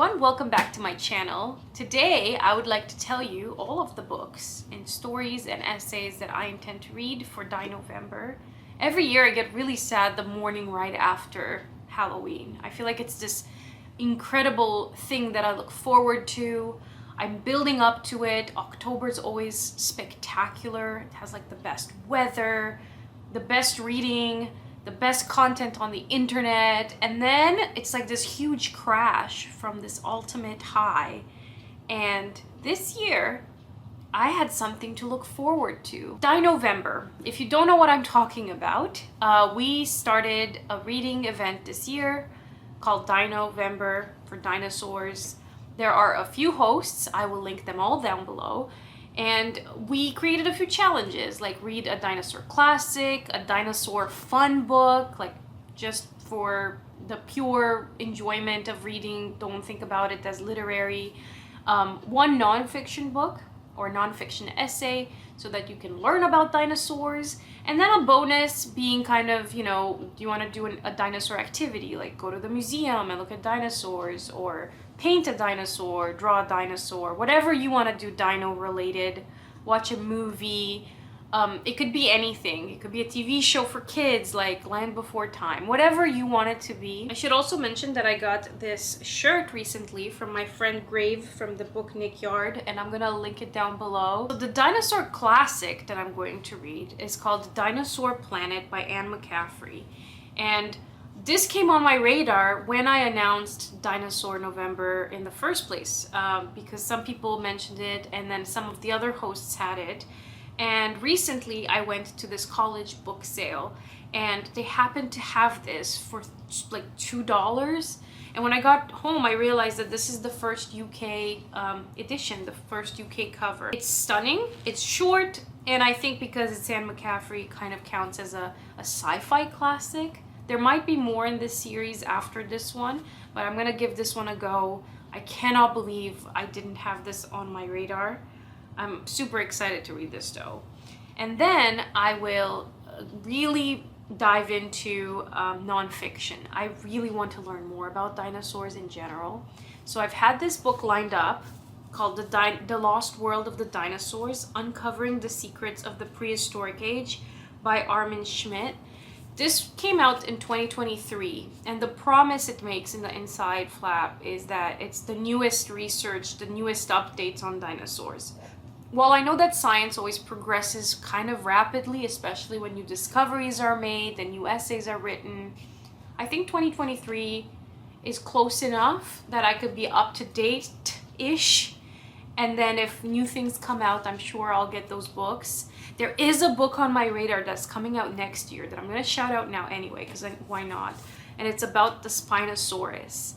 everyone, welcome back to my channel. Today I would like to tell you all of the books and stories and essays that I intend to read for DINOvember. Every year I get really sad the morning right after Halloween. I feel like it's this incredible thing that I look forward to. I'm building up to it. October's always spectacular. It has like the best weather, the best reading, the best content on the internet, and then it's like this huge crash from this ultimate high. And this year I had something to look forward to. DINOvember. If you don't know what I'm talking about, we started a reading event this year called DINOvember for dinosaurs. There are a few hosts, I will link them all down below. And we created a few challenges, like read a dinosaur classic, a dinosaur fun book, like just for the pure enjoyment of reading, don't think about it as literary. One nonfiction book or nonfiction essay so that you can learn about dinosaurs. And then a bonus being kind of, you know, do you want to do a dinosaur activity, like go to the museum and look at dinosaurs, or paint a dinosaur, draw a dinosaur, whatever you want to do dino related, watch a movie. It could be anything. It could be a TV show for kids like Land Before Time, whatever you want it to be. I should also mention that I got this shirt recently from my friend Grave from the book Nick Yard, and I'm gonna link it down below. So the dinosaur classic that I'm going to read is called Dinosaur Planet by Anne McCaffrey. And this came on my radar when I announced Dinosaur November in the first place, because some people mentioned it and then some of the other hosts had it. And recently I went to this college book sale and they happened to have this for like $2. And when I got home, I realized that this is the first UK edition, the first UK cover. It's stunning, it's short, and I think because it's Anne McCaffrey, it kind of counts as a sci-fi classic. There might be more in this series after this one, but I'm gonna give this one a go. I cannot believe I didn't have this on my radar. I'm super excited to read this though. And then I will really dive into nonfiction. I really want to learn more about dinosaurs in general. So I've had this book lined up called The Lost World of the Dinosaurs, Uncovering the Secrets of the Prehistoric Age by Armin Schmidt. This came out in 2023, and the promise it makes in the inside flap is that it's the newest research, the newest updates on dinosaurs. While I know that science always progresses kind of rapidly, especially when new discoveries are made and new essays are written, I think 2023 is close enough that I could be up to date-ish. And then if new things come out, I'm sure I'll get those books. There is a book on my radar that's coming out next year that I'm going to shout out now anyway, because why not? And it's about the Spinosaurus.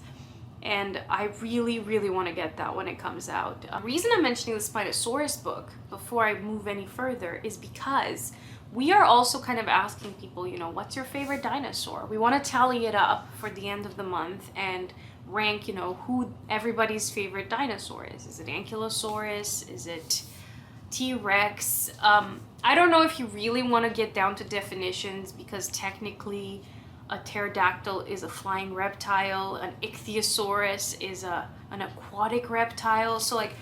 And I really, really want to get that when it comes out. The reason I'm mentioning the Spinosaurus book before I move any further is because we are also kind of asking people, you know, what's your favorite dinosaur? We want to tally it up for the end of the month and rank, you know, who everybody's favorite dinosaur is. Is it Ankylosaurus? Is it T-Rex? I don't know if you really want to get down to definitions, because technically a pterodactyl is a flying reptile, an ichthyosaurus is an aquatic reptile. So like,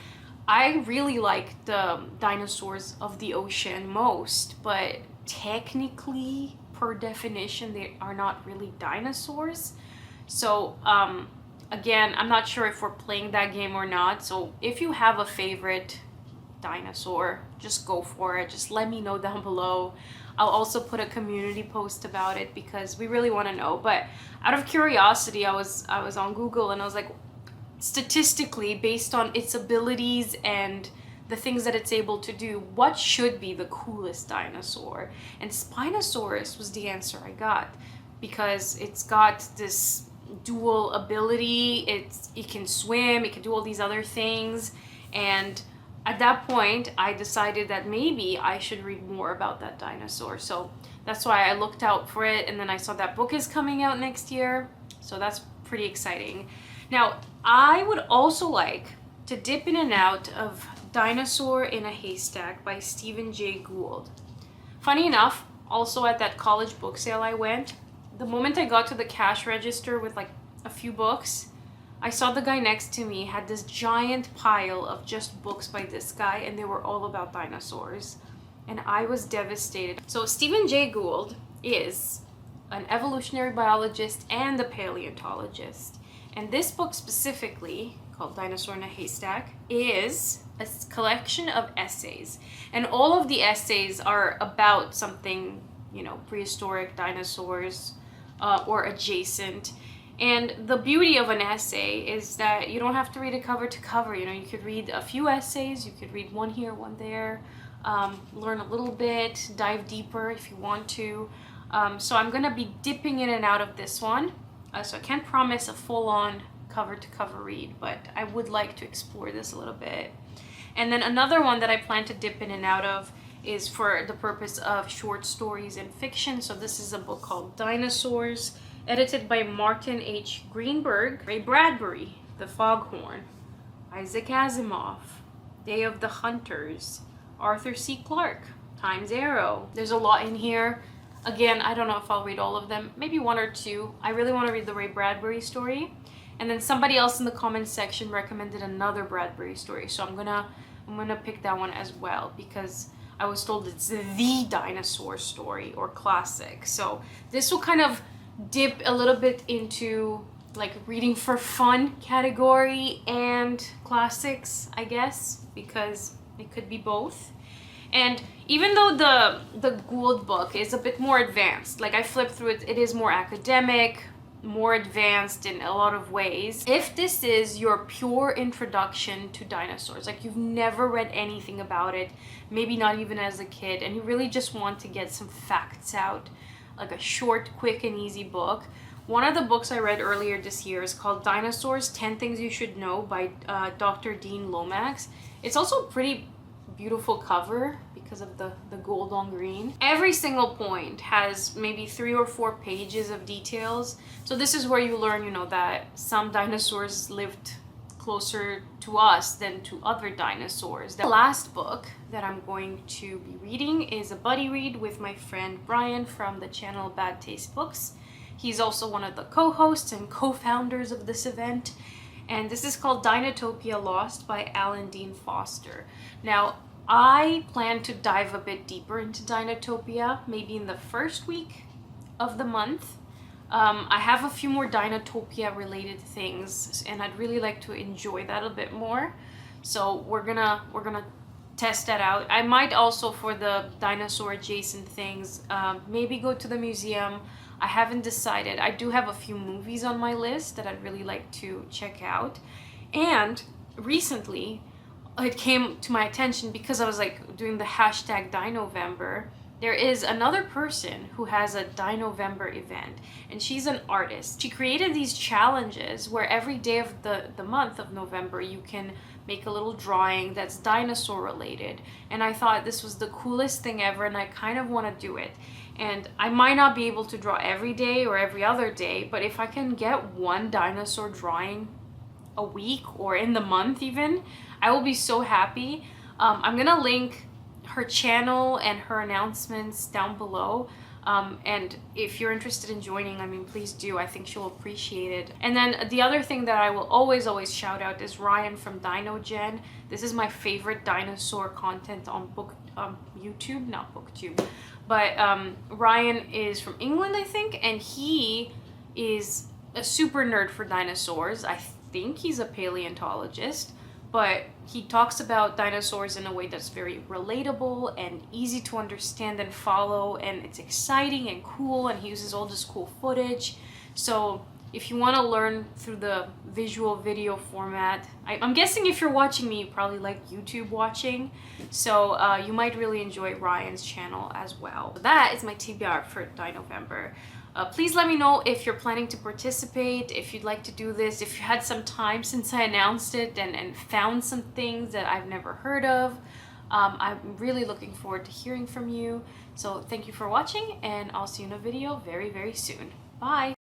I really like the dinosaurs of the ocean most, but technically, per definition, they are not really dinosaurs. So again, I'm not sure if we're playing that game or not. So if you have a favorite dinosaur, just go for it. Just let me know down below. I'll also put a community post about it because we really want to know. But out of curiosity, I was on Google and I was like, statistically, based on its abilities and the things that it's able to do, what should be the coolest dinosaur? And Spinosaurus was the answer I got, because it's got this dual ability. It can swim, it can do all these other things, and at that point, I decided that maybe I should read more about that dinosaur. So that's why I looked out for it, and then I saw that book is coming out next year. So that's pretty exciting. Now, I would also like to dip in and out of Dinosaur in a Haystack by Stephen Jay Gould. Funny enough, also at that college book sale I went, the moment I got to the cash register with like a few books, I saw the guy next to me had this giant pile of just books by this guy, and they were all about dinosaurs. And I was devastated. So Stephen Jay Gould is an evolutionary biologist and a paleontologist. And this book specifically, called Dinosaur in a Haystack, is a collection of essays. And all of the essays are about something, you know, prehistoric dinosaurs or adjacent. And the beauty of an essay is that you don't have to read it cover to cover. You know, you could read a few essays, you could read one here, one there, learn a little bit, dive deeper if you want to. So I'm gonna be dipping in and out of this one. So I can't promise a full-on cover to cover read, but I would like to explore this a little bit. And then another one that I plan to dip in and out of is for the purpose of short stories and fiction. So this is a book called Dinosaurs, edited by Martin H. Greenberg, Ray Bradbury, The Foghorn, Isaac Asimov, Day of the Hunters, Arthur C. Clarke, Time's Arrow. There's a lot in here. Again, I don't know if I'll read all of them, maybe one or two. I really want to read the Ray Bradbury story. And then somebody else in the comments section recommended another Bradbury story. So I'm gonna pick that one as well, because I was told it's the dinosaur story or classic. So this will kind of dip a little bit into like reading for fun category and classics, I guess, because it could be both. And even though the Gould book is a bit more advanced, like I flipped through it, it is more academic, more advanced in a lot of ways. If this is your pure introduction to dinosaurs, like you've never read anything about it, maybe not even as a kid, and you really just want to get some facts out, like a short, quick, and easy book. One of the books I read earlier this year is called Dinosaurs, 10 Things You Should Know by Dr. DINOvember. It's also a pretty beautiful cover because of the gold on green. Every single point has maybe 3 or 4 pages of details. So this is where you learn, you know, that some dinosaurs lived closer to us than to other dinosaurs. The last book that I'm going to be reading is a buddy read with my friend Brian from the channel Bad Taste Books. He's also one of the co-hosts and co-founders of this event. And this is called Dinotopia Lost by Alan Dean Foster. Now, I plan to dive a bit deeper into Dinotopia, maybe in the first week of the month. I have a few more Dinotopia related things, and I'd really like to enjoy that a bit more. So we're gonna test that out. I might also, for the dinosaur adjacent things, maybe go to the museum. I haven't decided. I do have a few movies on my list that I'd really like to check out. And recently, it came to my attention because I was like doing the hashtag DINOvember. There is another person who has a DINOvember event, and she's an artist. She created these challenges where every day of the month of November you can make a little drawing that's dinosaur related. And I thought this was the coolest thing ever, and I kind of want to do it. And I might not be able to draw every day or every other day, but if I can get one dinosaur drawing a week or in the month even, I will be so happy. I'm gonna link her channel and her announcements down below. And if you're interested in joining, I mean, please do. I think she'll appreciate it. And then the other thing that I will always shout out is Ryan from DinoGen. This is my favorite dinosaur content on YouTube, not BookTube. But Ryan is from England, I think, and he is a super nerd for dinosaurs. I think he's a paleontologist, but he talks about dinosaurs in a way that's very relatable and easy to understand and follow, and it's exciting and cool, and he uses all this cool footage. So if you want to learn through the visual video format, I'm guessing if you're watching me, you probably like YouTube watching, so you might really enjoy Ryan's channel as well. So that is my TBR for DINOvember. Please let me know if you're planning to participate, if you'd like to do this, if you had some time since I announced it and found some things that I've never heard of. I'm really looking forward to hearing from you. So thank you for watching, and I'll see you in a video very, very soon. Bye!